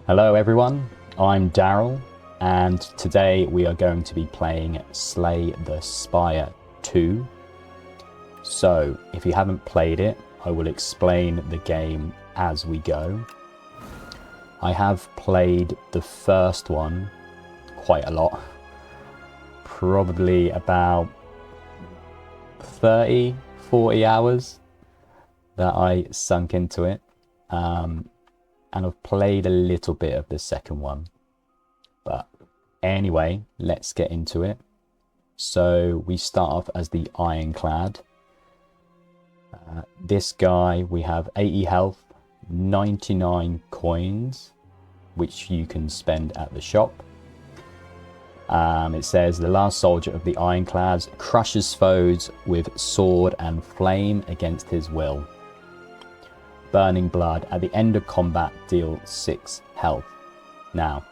Hello everyone, I'm Daryl, and today we are going to be playing Slay the Spire 2. So, if you haven't played it, I will explain the game as we go. I have played the first one quite a lot, probably about 30-40 hours that I sunk into it. And I've played a little bit of the second one. But anyway, let's get into it. So we start off as the Ironclad. This guy, we have 80 health, 99 coins, which you can spend at the shop. It says the last soldier of the Ironclads crushes foes with sword and flame against his will. Burning blood at the end of combat, deal 6 health. Now,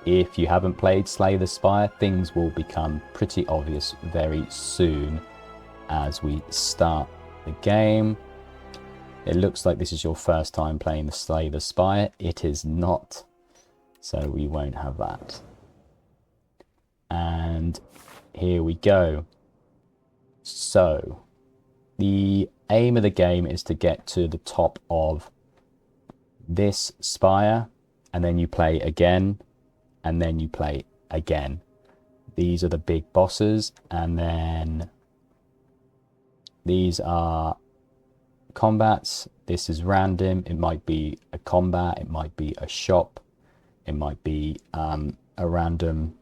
if you haven't played Slay the Spire, things will become pretty obvious very soon as we start the game. It looks like this is your first time playing the Slay the Spire. It is not, so we won't have that. And here we go. So, the aim of the game is to get to the top of this spire, and then you play again, and then you play again. These are the big bosses, and then these are combats. This is random. It might be a combat, it might be a shop, it might be a random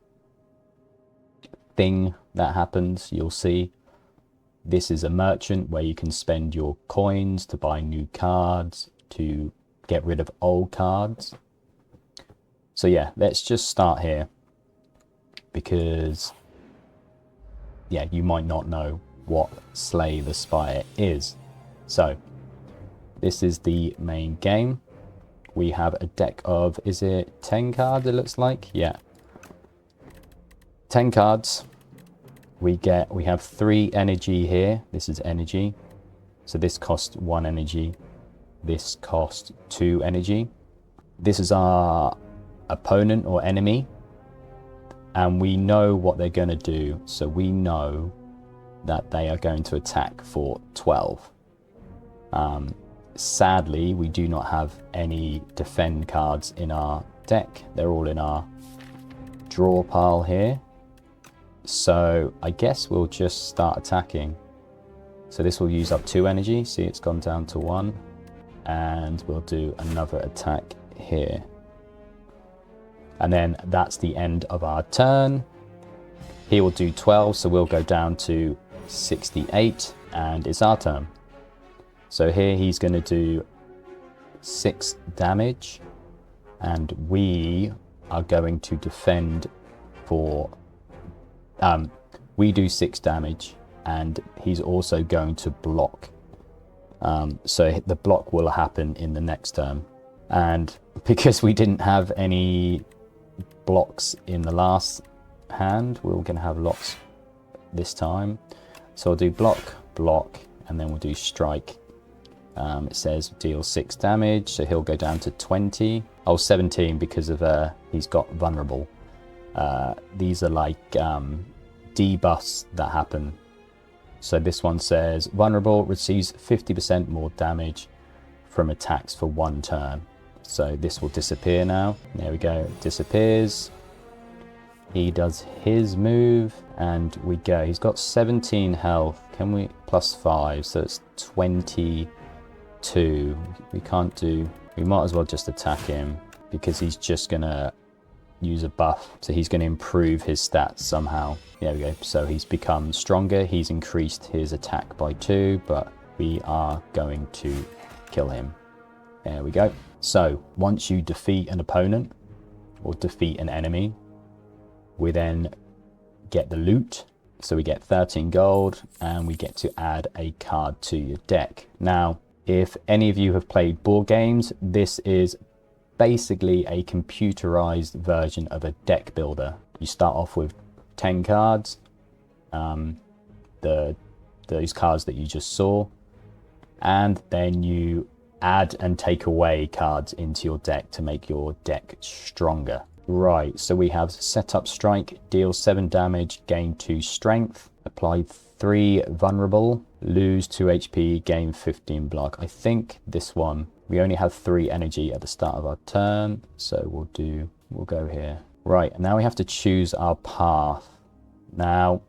thing that happens. You'll see. This is a merchant where you can spend your coins to buy new cards, to get rid of old cards. So yeah, let's just start here, because yeah, you might not know what Slay the Spire is. So this is the main game. We have a deck of, is it 10 cards it looks like? Yeah, 10 cards. We have 3 energy here. This is energy. So this costs 1 energy. This costs 2 energy. This is our opponent or enemy. And we know what they're going to do. So we know that they are going to attack for 12. Sadly, we do not have any defend cards in our deck. They're all in our draw pile here. So I guess we'll just start attacking. So this will use up 2 energy. See, it's gone down to 1. And we'll do another attack here. And then that's the end of our turn. He will do 12, so we'll go down to 68, and it's our turn. So here he's going to do 6 damage, and we are going to defend for... we do 6 damage, and he's also going to block. So the block will happen in the next turn. And because we didn't have any blocks in the last hand, we're going to have lots this time. So I'll do block, block, and then we'll do strike. It says deal 6 damage, so he'll go down to 20. Oh, 17 because of he's got vulnerable. These are like debuffs that happen. So this one says vulnerable receives 50% more damage from attacks for 1 turn. So this will disappear now. There we go, it disappears. He does his move and we go. He's got 17 health. Can we plus 5? So it's 22. We can't do, we might as well just attack him because he's just gonna use a buff, so he's going to improve his stats somehow. There we go, so he's become stronger, he's increased his attack by 2, but we are going to kill him. There we go. So once you defeat an opponent or defeat an enemy, we then get the loot. So we get 13 gold and we get to add a card to your deck. Now, if any of you have played board games, this is basically a computerized version of a deck builder. You start off with 10 cards, those cards that you just saw, and then you add and take away cards into your deck to make your deck stronger. Right, so we have set up strike, deal 7 damage, gain 2 strength, apply 3 vulnerable, lose 2 HP, gain 15 block. I think this one, we only have 3 energy at the start of our turn, so we'll go here. Right, and now we have to choose our path. Now,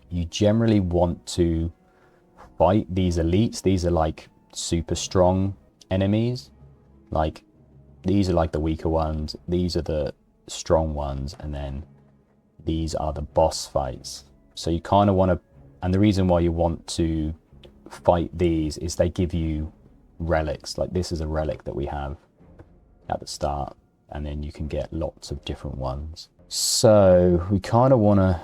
you generally want to fight these elites. These are like super strong enemies. Like, these are like the weaker ones. These are the strong ones, and then these are the boss fights. So you kind of want to, and the reason why you want to fight these is they give you relics. Like, this is a relic that we have at the start, and then you can get lots of different ones. So we kind of want to,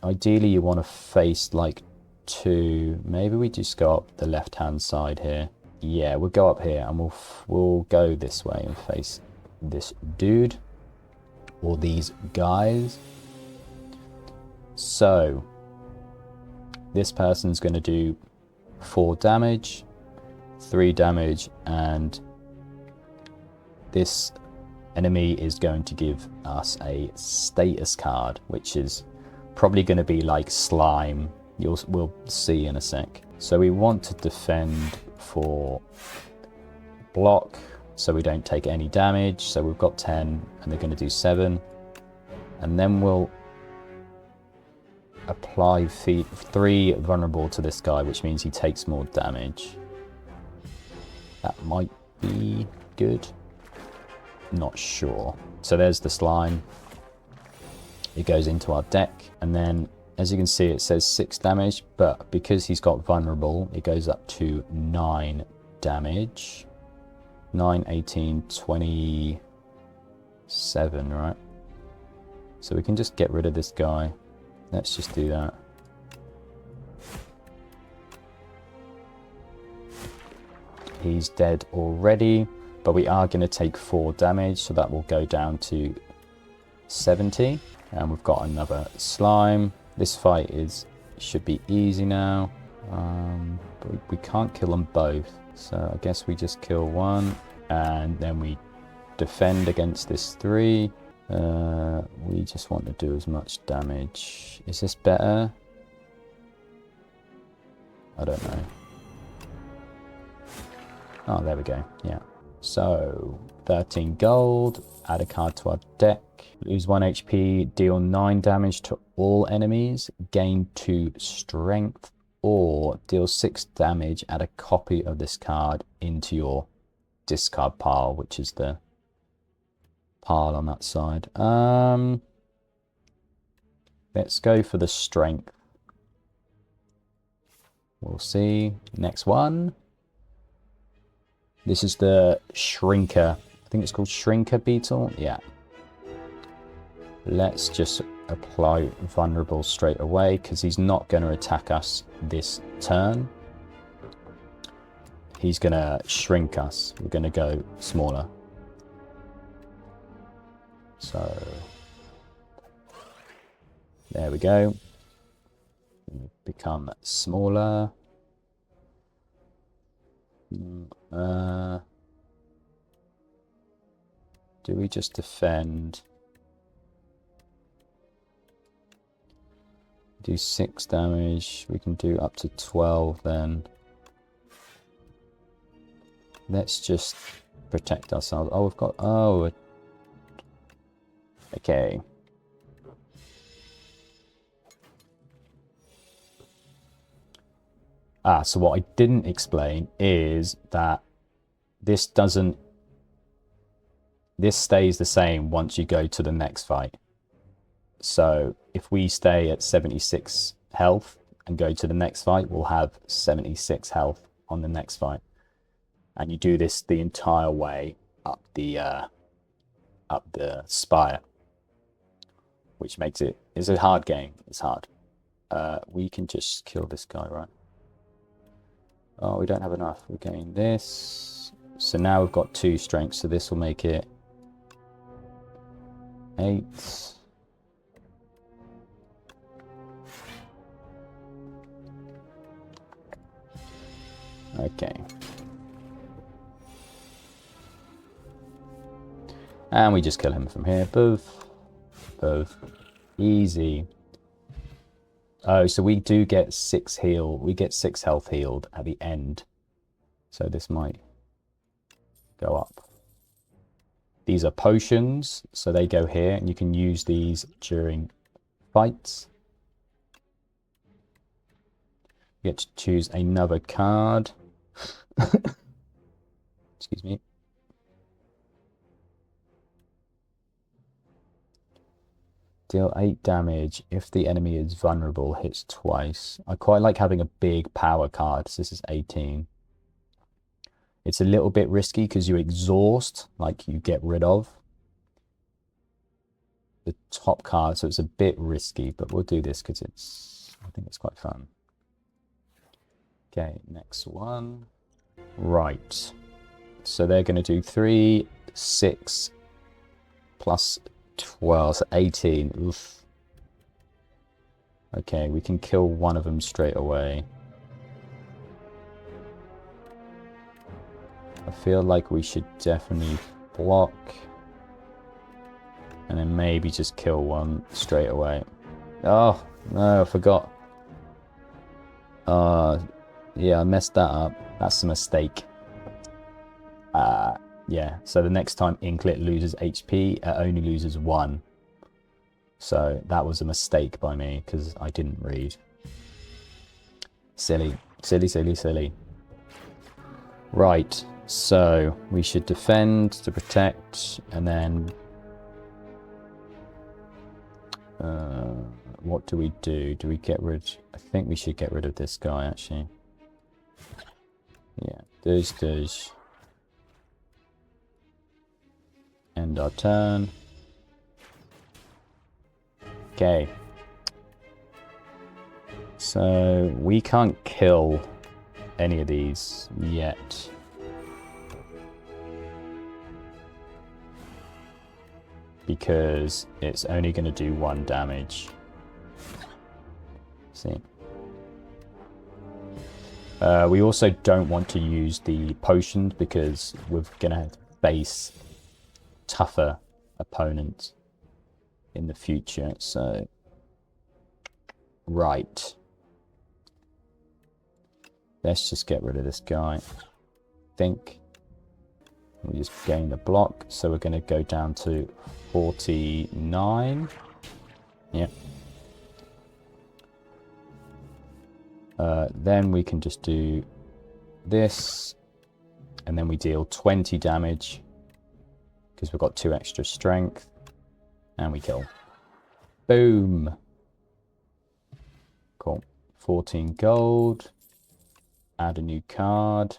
ideally you want to face like 2. Maybe we just go up the left hand side here. Yeah, we'll go up here, and we'll go this way and face this dude or these guys. So this person's going to do 4 damage, 3 damage, and this enemy is going to give us a status card, which is probably going to be like slime. We'll see in a sec. So we want to defend for block, so we don't take any damage. So we've got 10, and they're going to do 7. And then we'll apply 3 vulnerable to this guy, which means he takes more damage. That might be good. Not sure. So there's the slime. It goes into our deck, and then as you can see it says 6 damage, but because he's got vulnerable, it goes up to 9 damage. 9, 18, 27, right? So we can just get rid of this guy. Let's just do that. He's dead already, but we are going to take 4 damage, so that will go down to 70. And we've got another slime. This fight should be easy now, but we can't kill them both. So I guess we just kill one, and then we defend against this 3. We just want to do as much damage. Is this better? I don't know. Oh, there we go. Yeah. So 13 gold, add a card to our deck, lose 1 HP, deal 9 damage to all enemies, gain 2 strength, or deal 6 damage, add a copy of this card into your discard pile, which is the pile on that side. Let's go for the strength. We'll see. Next one. This is the Shrinker. I think it's called Shrinker Beetle. Yeah. Let's just apply vulnerable straight away, because he's not going to attack us this turn. He's going to shrink us. We're going to go smaller. So there we go. Become smaller. Do we just defend? Do 6 damage. We can do up to 12 then. Let's just protect ourselves. Oh, we've got... Oh. Okay. So what I didn't explain is that this stays the same once you go to the next fight. So if we stay at 76 health and go to the next fight, we'll have 76 health on the next fight. And you do this the entire way up the Spire, which makes it's a hard game. It's hard. We can just kill this guy, right? Oh, we don't have enough. We're getting this. So now we've got 2 strengths, so this will make it 8. Okay. And we just kill him from here. Boof. Boof. Easy. Oh, so we do get 6 heal. We get 6 health healed at the end. So this might go up. These are potions, so they go here, and you can use these during fights. You get to choose another card. Excuse me. Deal 8 damage if the enemy is vulnerable, hits twice. I quite like having a big power card, so this is 18. It's a little bit risky because you exhaust, like you get rid of the top card, so it's a bit risky, but we'll do this because I think it's quite fun. Okay, next one. Right. So they're going to do 3, 6, plus 12, so 18. Oof. Okay, we can kill one of them straight away. I feel like we should definitely block. And then maybe just kill one straight away. Oh, no, I forgot. Yeah, I messed that up. That's a mistake. Yeah, so the next time Inklet loses HP, it only loses 1. So that was a mistake by me, because I didn't read. Silly. Silly, silly, silly. Right, so we should defend to protect, and then... what do we do? Do we get rid... I think we should get rid of this guy, actually. Yeah, does. End our turn. Okay. So we can't kill any of these yet. Because it's only going to do 1 damage. See. We also don't want to use the potions because we're going to face tougher opponents in the future. So, right. Let's just get rid of this guy. Think. We just gain the block. So we're going to go down to 49. Yeah. Then we can just do this. And then we deal 20 damage. Because we've got 2 extra strength. And we kill. Boom. Cool. 14 gold. Add a new card.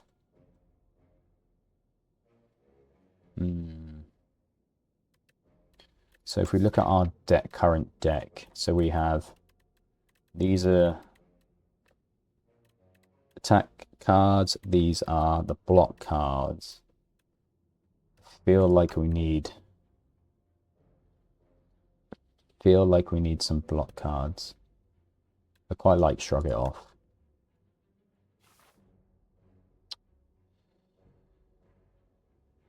So if we look at our current deck, so we have, these are attack cards, these are the block cards. Feel like we need some block cards. I quite like Shrug It Off.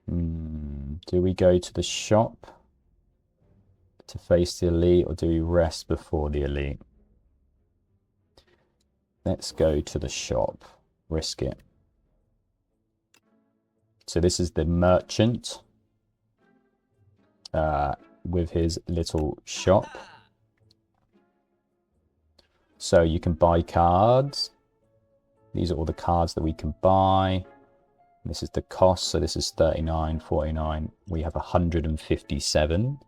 Do we go to the shop to face the elite, or do we rest before the elite? Let's go to the shop. Risk it. So this is the merchant with his little shop. So you can buy cards. These are all the cards that we can buy. This is the cost, so this is 39, 49. We have 157.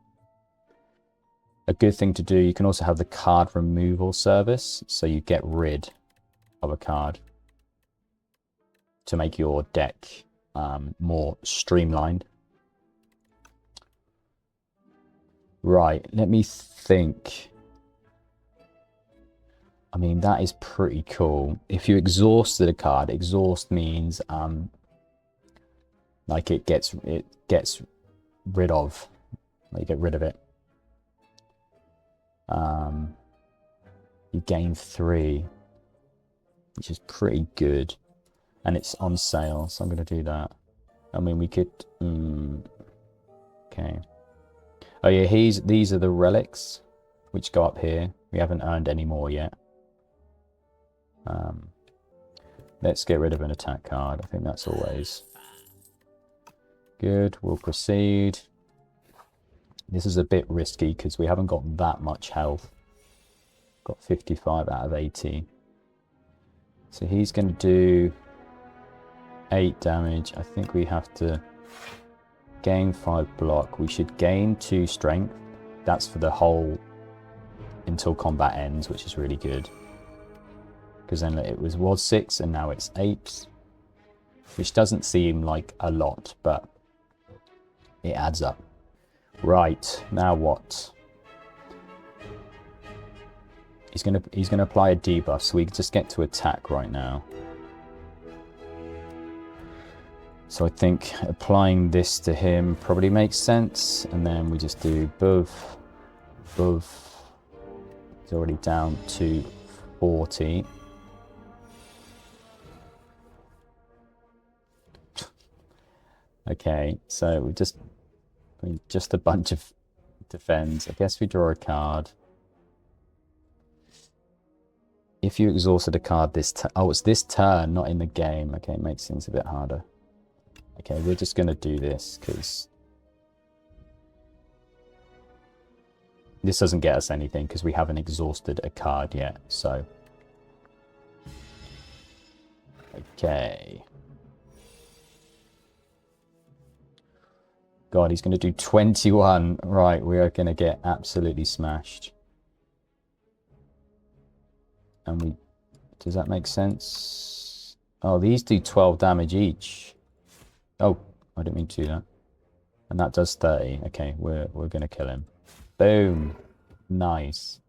A good thing to do, you can also have the card removal service, so you get rid of a card to make your deck more streamlined. Right, let me think. I mean, that is pretty cool. If you exhausted a card, exhaust means like it gets rid of, like you get rid of it. You gain 3, which is pretty good, and it's on sale, so I'm going to do that. I mean, we could. Okay, Okay. Oh yeah, these are the relics which go up here. We haven't earned any more yet. Let's get rid of an attack card. I think that's always good. We'll proceed. This is a bit risky because we haven't got that much health. Got 55 out of 80. So he's going to do 8 damage. I think we have to gain 5 block. We should gain 2 strength. That's for the whole until combat ends, which is really good. Because then it was 6 and now it's 8. Which doesn't seem like a lot, but it adds up. Right, now what? He's gonna apply a debuff, so we just get to attack right now. So I think applying this to him probably makes sense, and then we just do buff. It's already down to 40. Okay, so we just a bunch of defends. I guess we draw a card. If you exhausted a card this oh, it's this turn, not in the game. Okay, it makes things a bit harder. Okay, we're just going to do this because this doesn't get us anything because we haven't exhausted a card yet. So, okay. God, he's going to do 21. Right, we are going to get absolutely smashed. And does that make sense? Oh, these do 12 damage each. Oh, I didn't mean to do that. And that does 30. Okay, we're going to kill him. Boom. Nice.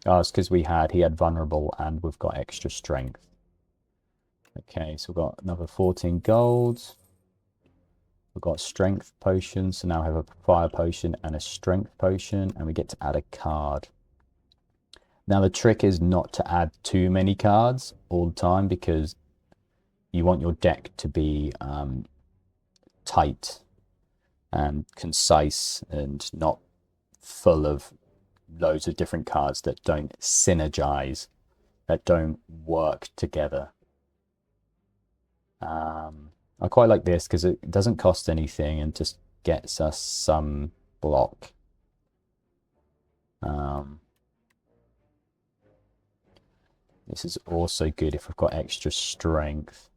Oh, it's because he had vulnerable and we've got extra strength. Okay, so we've got another 14 gold. We've got strength potion, so now we have a fire potion and a strength potion, and we get to add a card. Now the trick is not to add too many cards all the time because you want your deck to be tight and concise and not full of loads of different cards that don't synergize, that don't work together. I quite like this because it doesn't cost anything and just gets us some block. This is also good if we've got extra strength.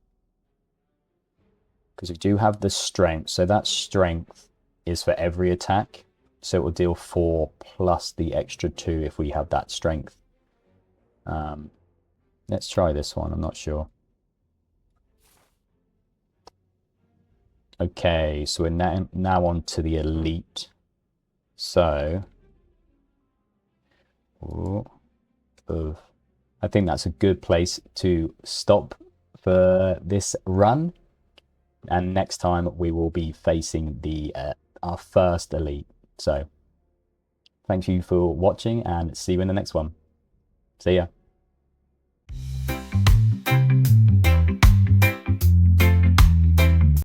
Because we do have the strength. So that strength is for every attack. So it will deal 4 plus the extra 2 if we have that strength. Let's try this one. I'm not sure. Okay, so we're now on to the elite. So, I think that's a good place to stop for this run. And next time we will be facing our first elite. So, thank you for watching and see you in the next one. See ya.